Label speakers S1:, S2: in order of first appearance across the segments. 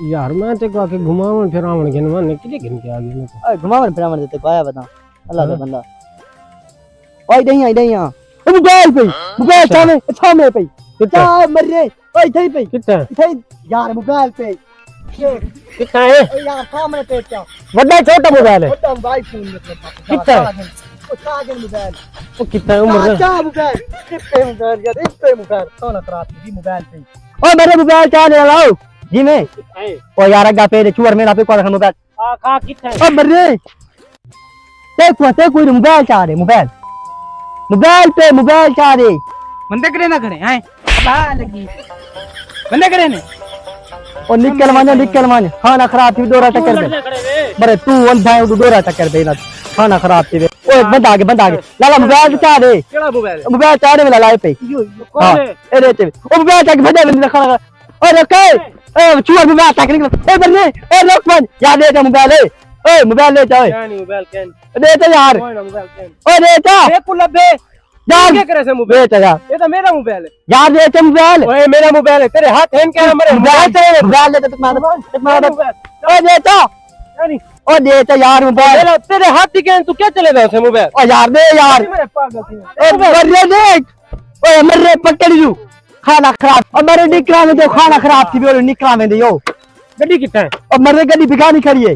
S1: यार मैं ते को के घुमावन फिरावन गिनवा ने किले गिन के आ गई मैं
S2: घुमावन फिरावन देते को आया बता अल्लाह का बंदा ओए नहीं आ ओ मोबाइल सामने पे क्या मर रे ओए इथे पे इथे यार मोबाइल पे
S1: कितना है
S2: यार सामने पे क्या
S1: बड़ा छोटा मोबाइल है
S2: छोटा मोबाइल फोन मतलब
S1: कितना है
S2: ओ सागन मोबाइल
S1: वो कितना है उम्र
S2: क्या मोबाइल कितने मोबाइल यार इतने मोबाइल सोना खराब थी मोबाइल पे ओ मेरे मोबाइल क्या ले लाओ जी में ओ यार अगा पे चूर मेरा पे कौन मोबाइल
S1: आ खा कितना है
S2: ओ मरे ते कोई मोबाइल चाह रहे मोबाइल चाह रहे
S3: बंदे करे ना करे हैं बाहर लगी बंदे करे ने
S2: और निकल मान खाना खराब थी डोरा टक्कर दे बरे तू अंधा है डोरा टक्कर दे ना खाना खराब थी ओए बंद आ गए लाला मोबाइल चाह दे
S1: केड़ा
S2: मोबाइल चाह दे लाए पे हां ए रे ओ मोबाइल चाह के भजा ले खाना और ओके ए चूर मोबाइल चाह के निकल ए बन्ने ए लोक मन याद दे मोबाइल ए मोबाइल ले जाओ
S1: क्या नहीं मोबाइल कैन
S2: दे तो यार
S1: मोबाइल कैन
S2: ओ दे तो
S1: ए कुल बे
S2: यार
S1: क्या करे से मोबाइल
S2: दे तो यार
S1: ये तो मेरा मोबाइल है
S2: यार दे तो मोबाइल
S1: ओए मेरा मोबाइल है तेरे हाथ हैंड क्या मेरे
S2: मोबाइल ले तो तुम्हारा ओ दे तो
S1: नहीं
S2: ओ दे तो यार मोबाइल
S1: तेरे हाथ ही कैन तू क्या चले गया से मोबाइल
S2: ओ यार दे यार
S1: मेरे पागल थी
S2: ए मरे देख ओए मरे पकड़ लू खाना खराब और मेरे निकला में दो खाना खराब थी बोलो निकला में दो
S1: गड्डी कितना है
S2: और मरे गड्डी बिगानी खड़ी है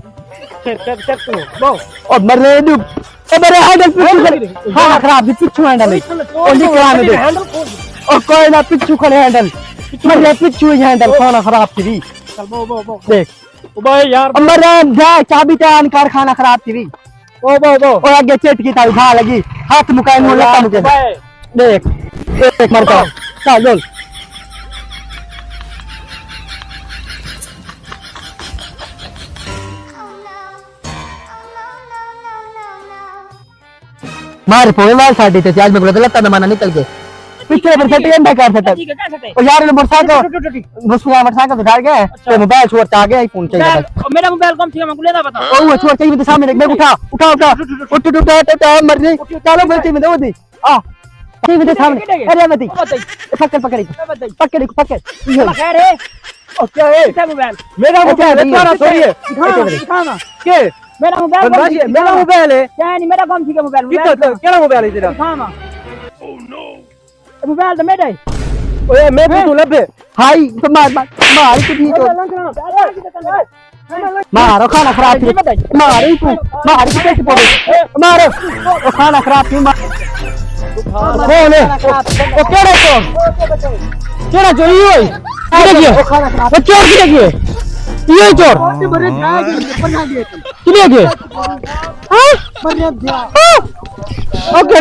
S1: चल तू बो
S2: और मरे दू ओ मेरे हैंडल पिछू खाना खराब थी पिछू हैंडल और निकला में दे और कोई ना पिछू खड़े हैंडल मरे पिछू हैंडल खाना खराब थी
S1: चल बो
S2: देख
S1: ओ भाई यार
S2: और मरे जा चाबी टान कर खाना खराब थी
S1: बो
S2: और आगे चेट की था उठा लगी हाथ मुकाए मुंह लगा मुझे देख देख मरता चल मार पोए वाल साडी ते आज मैं गलत ना माना निकल गए पीछे पर सट गया कर सकता
S1: ठीक है क्या सकते
S2: ओ यार मोटरसाइकिल मोटरसाइकिल उठा गया तो मोबाइल छोड़ के आ गया आईफोन चाहिए
S1: मेरा मोबाइल कम थी मैं ले बता
S2: ओ छोड़ चाहिए तो सामने मैं उठा उठ मर गई चलो गलती में दो दी आ चाहिए तो सामने अरे मती पकड़
S1: खैर है ओ क्या है क्या मोबाइल
S2: मेरा मोबाइल है तुम्हारा थोड़ी है
S1: दिखाना
S2: के
S1: मेरा मोबाइल
S2: मेरा मोबाइल है
S1: क्या नहीं मेरा कम थी मोबाइल
S2: क्या मोबाइल है तेरा
S1: दिखाना ओह नो मोबाइल तो मेरा
S2: ओए मैं भी तू लबे हाय तो मार तू मारो खाना खराब थी मारो तू मार के पड़े मारो ओ खाना खराब थी कौन है ओ केड़ा चोर ये किने ओ खाना खराब चोर किने किए ये चोर किने किए हां ओ केड़ा